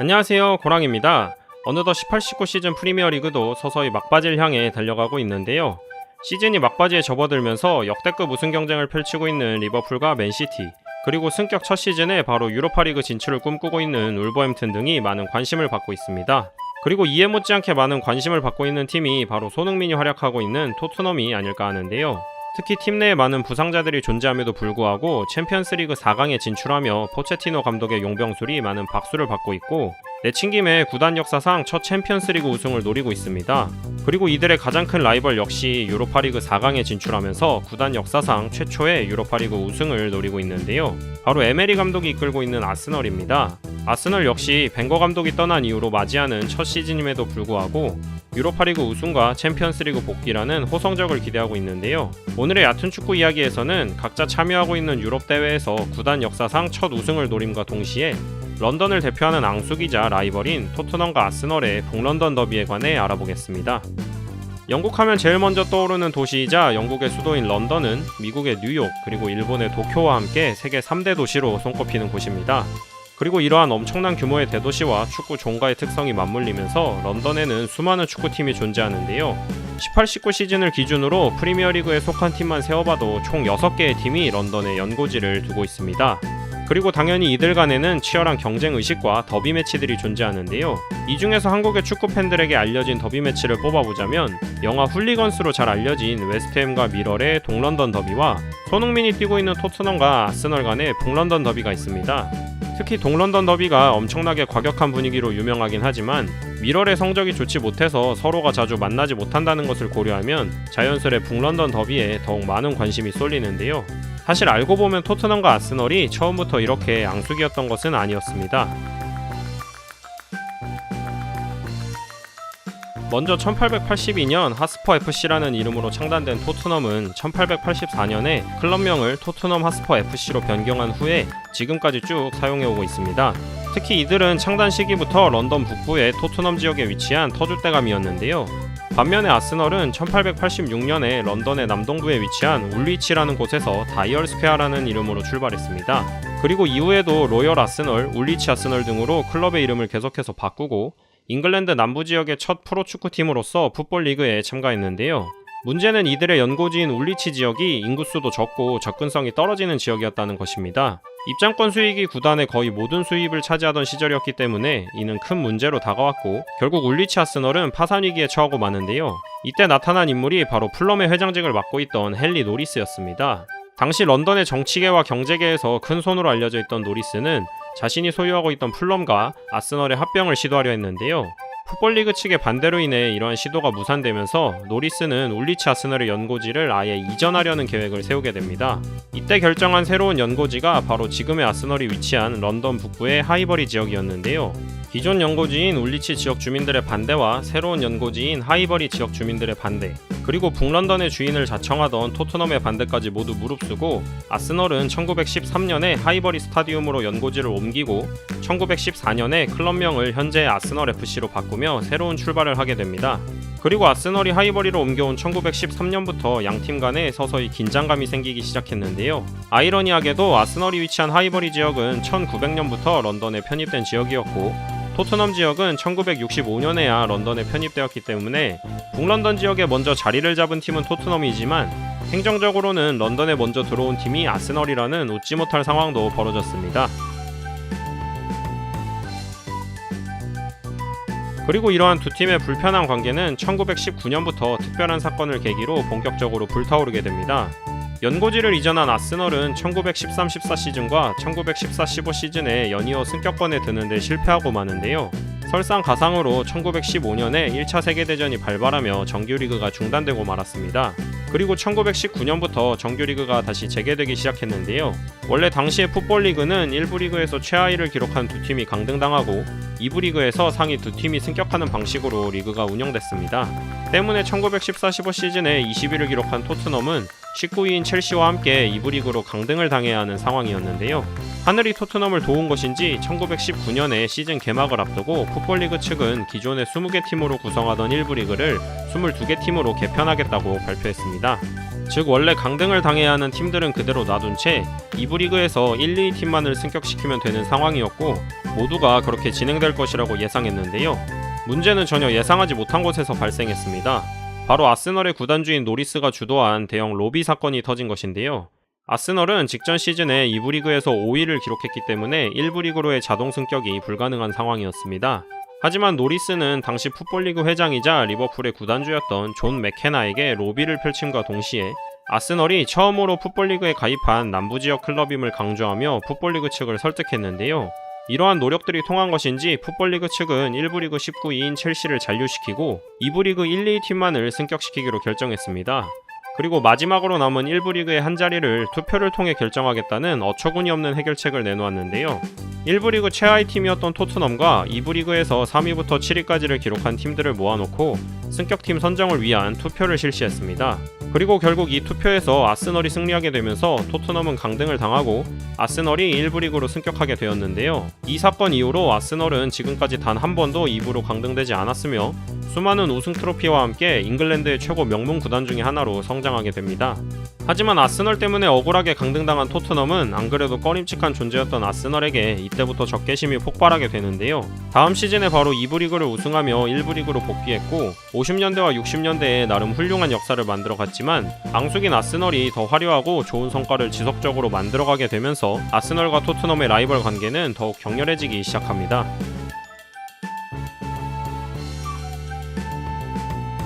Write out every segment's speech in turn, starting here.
안녕하세요, 고랑입니다. 어느덧 18-19 시즌 프리미어리그도 서서히 막바지를 향해 달려가고 있는데요. 시즌이 막바지에 접어들면서 역대급 우승 경쟁을 펼치고 있는 리버풀과 맨시티, 그리고 승격 첫 시즌에 바로 유로파리그 진출을 꿈꾸고 있는 울버햄튼 등이 많은 관심을 받고 있습니다. 그리고 이에 못지않게 많은 관심을 받고 있는 팀이 바로 손흥민이 활약하고 있는 토트넘이 아닐까 하는데요. 특히 팀 내에 많은 부상자들이 존재함에도 불구하고 챔피언스리그 4강에 진출하며 포체티노 감독의 용병술이 많은 박수를 받고 있고, 내친 김에 구단 역사상 첫 챔피언스리그 우승을 노리고 있습니다. 그리고 이들의 가장 큰 라이벌 역시 유로파리그 4강에 진출하면서 구단 역사상 최초의 유로파리그 우승을 노리고 있는데요. 바로 에메리 감독이 이끌고 있는 아스널입니다. 아스널 역시 벵거 감독이 떠난 이후로 맞이하는 첫 시즌임에도 불구하고 유로파리그 우승과 챔피언스리그 복귀라는 호성적을 기대하고 있는데요. 오늘의 얕은 축구 이야기에서는 각자 참여하고 있는 유럽 대회에서 구단 역사상 첫 우승을 노림과 동시에 런던을 대표하는 앙숙이자 라이벌인 토트넘과 아스널의 북런던 더비에 관해 알아보겠습니다. 영국 하면 제일 먼저 떠오르는 도시이자 영국의 수도인 런던은 미국의 뉴욕 그리고 일본의 도쿄와 함께 세계 3대 도시로 손꼽히는 곳입니다. 그리고 이러한 엄청난 규모의 대도시와 축구 종가의 특성이 맞물리면서 런던에는 수많은 축구팀이 존재하는데요. 18-19 시즌을 기준으로 프리미어리그에 속한 팀만 세어봐도 총 6개의 팀이 런던에 연고지를 두고 있습니다. 그리고 당연히 이들 간에는 치열한 경쟁의식과 더비 매치들이 존재하는데요. 이 중에서 한국의 축구 팬들에게 알려진 더비 매치를 뽑아보자면 영화 훌리건스로 잘 알려진 웨스트햄과 미럴의 동런던 더비와 손흥민이 뛰고 있는 토트넘과 아스널 간의 북런던 더비가 있습니다. 특히 동런던 더비가 엄청나게 과격한 분위기로 유명하긴 하지만 미럴의 성적이 좋지 못해서 서로가 자주 만나지 못한다는 것을 고려하면 자연스레 북런던 더비에 더욱 많은 관심이 쏠리는데요. 사실 알고 보면 토트넘과 아스널이 처음부터 이렇게 앙숙이었던 것은 아니었습니다. 먼저 1882년 하스퍼 FC라는 이름으로 창단된 토트넘은 1884년에 클럽명을 토트넘 하스퍼 FC로 변경한 후에 지금까지 쭉 사용해오고 있습니다. 특히 이들은 창단 시기부터 런던 북부의 토트넘 지역에 위치한 터줏대감이었는데요. 반면에 아스널은 1886년에 런던의 남동부에 위치한 울리치라는 곳에서 다이얼 스퀘어라는 이름으로 출발했습니다. 그리고 이후에도 로열 아스널, 울리치 아스널 등으로 클럽의 이름을 계속해서 바꾸고 잉글랜드 남부 지역의 첫 프로축구팀으로서 풋볼 리그에 참가했는데요. 문제는 이들의 연고지인 울리치 지역이 인구수도 적고 접근성이 떨어지는 지역이었다는 것입니다. 입장권 수익이 구단의 거의 모든 수입을 차지하던 시절이었기 때문에 이는 큰 문제로 다가왔고, 결국 울리치 아스널은 파산 위기에 처하고 마는데요. 이때 나타난 인물이 바로 풀럼의 회장직을 맡고 있던 헨리 노리스였습니다. 당시 런던의 정치계와 경제계에서 큰 손으로 알려져 있던 노리스는 자신이 소유하고 있던 풀럼과 아스널의 합병을 시도하려 했는데요. 풋볼리그 측의 반대로 인해 이러한 시도가 무산되면서 노리스는 울리치 아스널의 연고지를 아예 이전하려는 계획을 세우게 됩니다. 이때 결정한 새로운 연고지가 바로 지금의 아스널이 위치한 런던 북부의 하이버리 지역이었는데요. 기존 연고지인 울리치 지역 주민들의 반대와 새로운 연고지인 하이버리 지역 주민들의 반대, 그리고 북런던의 주인을 자청하던 토트넘의 반대까지 모두 무릅쓰고 아스널은 1913년에 하이버리 스타디움으로 연고지를 옮기고 1914년에 클럽명을 현재의 아스널 FC로 바꾸며 새로운 출발을 하게 됩니다. 그리고 아스널이 하이버리로 옮겨온 1913년부터 양팀 간에 서서히 긴장감이 생기기 시작했는데요. 아이러니하게도 아스널이 위치한 하이버리 지역은 1900년부터 런던에 편입된 지역이었고, 토트넘 지역은 1965년에야 런던에 편입되었기 때문에 북런던 지역에 먼저 자리를 잡은 팀은 토트넘이지만 행정적으로는 런던에 먼저 들어온 팀이 아스널이라는 웃지 못할 상황도 벌어졌습니다. 그리고 이러한 두 팀의 불편한 관계는 1919년부터 특별한 사건을 계기로 본격적으로 불타오르게 됩니다. 연고지를 이전한 아스널은 1913-14 시즌과 1914-15 시즌에 연이어 승격권에 드는데 실패하고 마는데요. 설상가상으로 1915년에 1차 세계대전이 발발하며 정규리그가 중단되고 말았습니다. 그리고 1919년부터 정규리그가 다시 재개되기 시작했는데요. 원래 당시의 풋볼리그는 1부 리그에서 최하위를 기록한 두 팀이 강등당하고 2부 리그에서 상위 두 팀이 승격하는 방식으로 리그가 운영됐습니다. 때문에 1914-15 시즌에 20위를 기록한 토트넘은 19위인 첼시와 함께 2부 리그로 강등을 당해야 하는 상황이었는데요. 하늘이 토트넘을 도운 것인지 1919년에 시즌 개막을 앞두고 풋볼리그 측은 기존의 20개 팀으로 구성하던 1부 리그를 22개 팀으로 개편하겠다고 발표했습니다. 즉 원래 강등을 당해야 하는 팀들은 그대로 놔둔 채 2부 리그에서 1, 2팀만을 승격시키면 되는 상황이었고, 모두가 그렇게 진행될 것이라고 예상했는데요. 문제는 전혀 예상하지 못한 곳에서 발생했습니다. 바로 아스널의 구단주인 노리스가 주도한 대형 로비 사건이 터진 것인데요. 아스널은 직전 시즌에 2부 리그에서 5위를 기록했기 때문에 1부 리그로의 자동 승격이 불가능한 상황이었습니다. 하지만 노리스는 당시 풋볼리그 회장이자 리버풀의 구단주였던 존 맥케나에게 로비를 펼침과 동시에 아스널이 처음으로 풋볼리그에 가입한 남부지역 클럽임을 강조하며 풋볼리그 측을 설득했는데요. 이러한 노력들이 통한 것인지 풋볼리그 측은 1부 리그 19위인 첼시를 잔류시키고 2부 리그 1, 2위 팀만을 승격시키기로 결정했습니다. 그리고 마지막으로 남은 1부 리그의 한 자리를 투표를 통해 결정하겠다는 어처구니 없는 해결책을 내놓았는데요. 1부 리그 최하위 팀이었던 토트넘과 2부 리그에서 3위부터 7위까지를 기록한 팀들을 모아놓고 승격팀 선정을 위한 투표를 실시했습니다. 그리고 결국 이 투표에서 아스널이 승리하게 되면서 토트넘은 강등을 당하고 아스널이 1부 리그로 승격하게 되었는데요. 이 사건 이후로 아스널은 지금까지 단 한 번도 2부로 강등되지 않았으며 수많은 우승 트로피와 함께 잉글랜드의 최고 명문 구단 중의 하나로 성장하게 됩니다. 하지만 아스널 때문에 억울하게 강등당한 토트넘은 안 그래도 꺼림칙한 존재였던 아스널에게 이때부터 적개심이 폭발하게 되는데요. 다음 시즌에 바로 2부 리그를 우승하며 1부 리그로 복귀했고 50년대와 60년대에 나름 훌륭한 역사를 만들어갔지만 앙숙인 아스널이 더 화려하고 좋은 성과를 지속적으로 만들어가게 되면서 아스널과 토트넘의 라이벌 관계는 더욱 격렬해지기 시작합니다.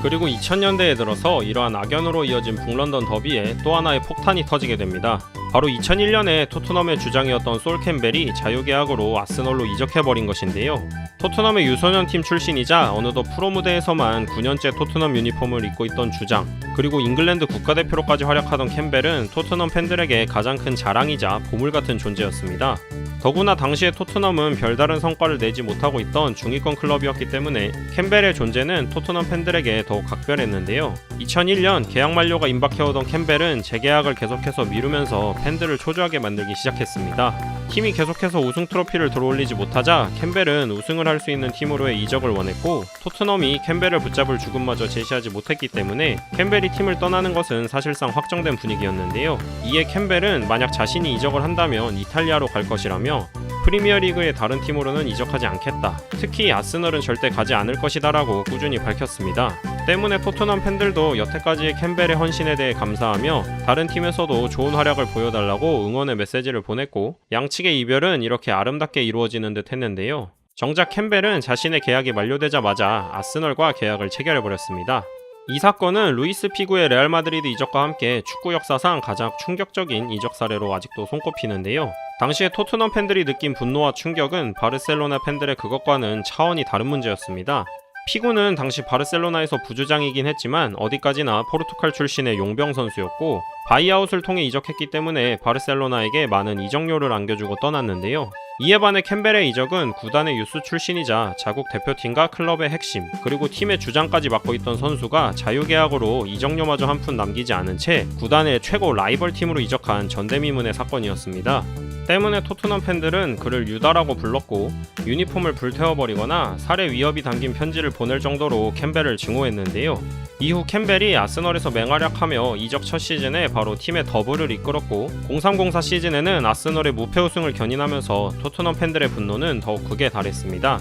그리고 2000년대에 들어서 이러한 악연으로 이어진 북런던 더비에 또 하나의 폭탄이 터지게 됩니다. 바로 2001년에 토트넘의 주장이었던 솔 캠벨이 자유계약으로 아스널로 이적해버린 것인데요. 토트넘의 유소년팀 출신이자 어느덧 프로 무대에서만 9년째 토트넘 유니폼을 입고 있던 주장, 그리고 잉글랜드 국가대표로까지 활약하던 캠벨은 토트넘 팬들에게 가장 큰 자랑이자 보물같은 존재였습니다. 더구나 당시에 토트넘은 별다른 성과를 내지 못하고 있던 중위권 클럽이었기 때문에 캠벨의 존재는 토트넘 팬들에게 더욱 각별했는데요. 2001년 계약 만료가 임박해오던 캠벨은 재계약을 계속해서 미루면서 팬들을 초조하게 만들기 시작했습니다. 팀이 계속해서 우승 트로피를 들어올리지 못하자 캠벨은 우승을 할 수 있는 팀으로의 이적을 원했고 토트넘이 캠벨을 붙잡을 죽음마저 제시하지 못했기 때문에 캠벨이 팀을 떠나는 것은 사실상 확정된 분위기였는데요. 이에 캠벨은 만약 자신이 이적을 한다면 이탈리아로 갈 것이라며 프리미어리그의 다른 팀으로는 이적하지 않겠다. 특히 아스널은 절대 가지 않을 것이다 라고 꾸준히 밝혔습니다. 때문에 토트넘 팬들도 여태까지의 캠벨의 헌신에 대해 감사하며 다른 팀에서도 좋은 활약을 보여달라고 응원의 메시지를 보냈고 양측의 이별은 이렇게 아름답게 이루어지는 듯 했는데요. 정작 캠벨은 자신의 계약이 만료되자마자 아스널과 계약을 체결해버렸습니다. 이 사건은 루이스 피구의 레알 마드리드 이적과 함께 축구 역사상 가장 충격적인 이적 사례로 아직도 손꼽히는데요. 당시에 토트넘 팬들이 느낀 분노와 충격은 바르셀로나 팬들의 그것과는 차원이 다른 문제였습니다. 피구는 당시 바르셀로나에서 부주장이긴 했지만 어디까지나 포르투갈 출신의 용병 선수였고 바이아웃을 통해 이적했기 때문에 바르셀로나에게 많은 이적료를 안겨주고 떠났는데요. 이에 반해 캠벨의 이적은 구단의 유스 출신이자 자국 대표팀과 클럽의 핵심, 그리고 팀의 주장까지 맡고 있던 선수가 자유계약으로 이적료마저 한 푼 남기지 않은 채 구단의 최고 라이벌 팀으로 이적한 전대미문의 사건이었습니다. 때문에 토트넘 팬들은 그를 유다라고 불렀고 유니폼을 불태워버리거나 살해 위협이 담긴 편지를 보낼 정도로 캠벨을 증오했는데요. 이후 캠벨이 아스널에서 맹활약하며 이적 첫 시즌에 바로 팀의 더블을 이끌었고 03-04 시즌에는 아스널의 무패 우승을 견인하면서 토트넘 팬들의 분노는 더욱 극에 달했습니다.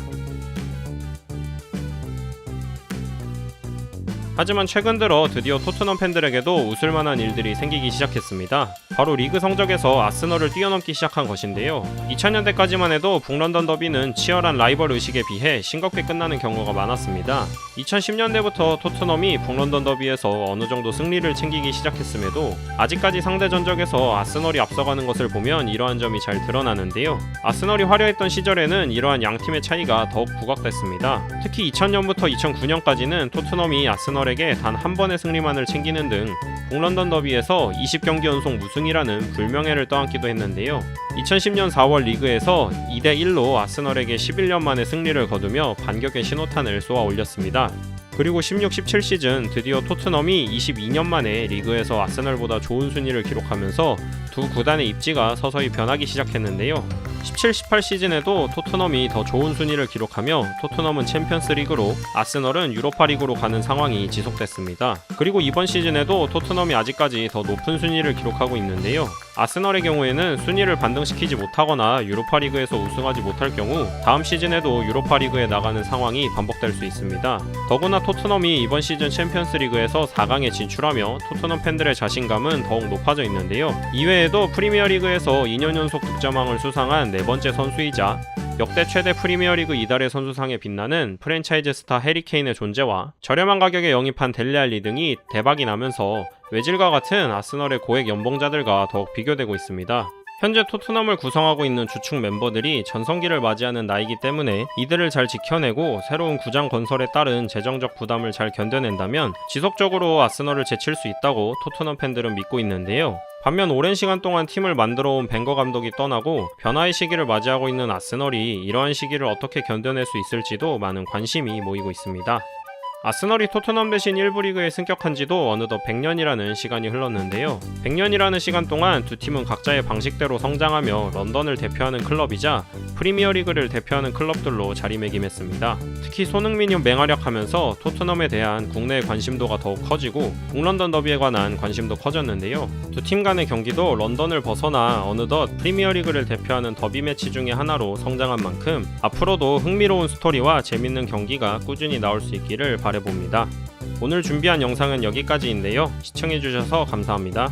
하지만 최근 들어 드디어 토트넘 팬들에게도 웃을만한 일들이 생기기 시작했습니다. 바로 리그 성적에서 아스널을 뛰어넘기 시작한 것인데요. 2000년대까지만 해도 북런던 더비는 치열한 라이벌 의식에 비해 싱겁게 끝나는 경우가 많았습니다. 2010년대부터 토트넘이 북런던 더비에서 어느 정도 승리를 챙기기 시작했음에도 아직까지 상대 전적에서 아스널이 앞서가는 것을 보면 이러한 점이 잘 드러나는데요. 아스널이 화려했던 시절에는 이러한 양팀의 차이가 더욱 부각됐습니다. 특히 2000년부터 2009년까지는 토트넘이 아스널에게 단 한 번의 승리만을 챙기는 등 북런던 더비에서 20경기 연속 무승이라는 불명예를 떠안기도 했는데요. 2010년 4월 리그에서 2대1로 아스널에게 11년 만에 승리를 거두며 반격의 신호탄을 쏘아 올렸습니다. 그리고 16-17 시즌 드디어 토트넘이 22년 만에 리그에서 아스널보다 좋은 순위를 기록하면서 두 구단의 입지가 서서히 변하기 시작했는데요. 17-18 시즌에도 토트넘이 더 좋은 순위를 기록하며 토트넘은 챔피언스 리그로, 아스널은 유로파 리그로 가는 상황이 지속됐습니다. 그리고 이번 시즌에도 토트넘이 아직까지 더 높은 순위를 기록하고 있는데요. 아스널의 경우에는 순위를 반등시키지 못하거나 유로파 리그에서 우승하지 못할 경우 다음 시즌에도 유로파 리그에 나가는 상황이 반복될 수 있습니다. 더구나 토트넘이 이번 시즌 챔피언스 리그에서 4강에 진출하며 토트넘 팬들의 자신감은 더욱 높아져 있는데요. 이외에도 프리미어 리그에서 2년 연속 득점왕을 수상한 네 번째 선수이자 역대 최대 프리미어리그 이달의 선수상에 빛나는 프랜차이즈 스타 해리 케인의 존재와 저렴한 가격에 영입한 델리 알리 등이 대박이 나면서 외질과 같은 아스널의 고액 연봉자들과 더욱 비교되고 있습니다. 현재 토트넘을 구성하고 있는 주축 멤버들이 전성기를 맞이하는 나이기 때문에 이들을 잘 지켜내고 새로운 구장 건설에 따른 재정적 부담을 잘 견뎌낸다면 지속적으로 아스널을 제칠 수 있다고 토트넘 팬들은 믿고 있는데요. 반면 오랜 시간 동안 팀을 만들어온 벵거 감독이 떠나고 변화의 시기를 맞이하고 있는 아스널이 이러한 시기를 어떻게 견뎌낼 수 있을지도 많은 관심이 모이고 있습니다. 아스널이 토트넘 대신 1부 리그에 승격한 지도 어느덧 100년이라는 시간이 흘렀는데요. 100년이라는 시간 동안 두 팀은 각자의 방식대로 성장하며 런던을 대표하는 클럽이자 프리미어리그를 대표하는 클럽들로 자리매김했습니다. 특히 손흥민이 맹활약하면서 토트넘에 대한 국내의 관심도가 더욱 커지고 북런던 더비에 관한 관심도 커졌는데요. 두 팀 간의 경기도 런던을 벗어나 어느덧 프리미어리그를 대표하는 더비 매치 중의 하나로 성장한 만큼 앞으로도 흥미로운 스토리와 재밌는 경기가 꾸준히 나올 수 있기를 바라봅니다. 오늘 준비한 영상은 여기까지인데요. 시청해주셔서 감사합니다.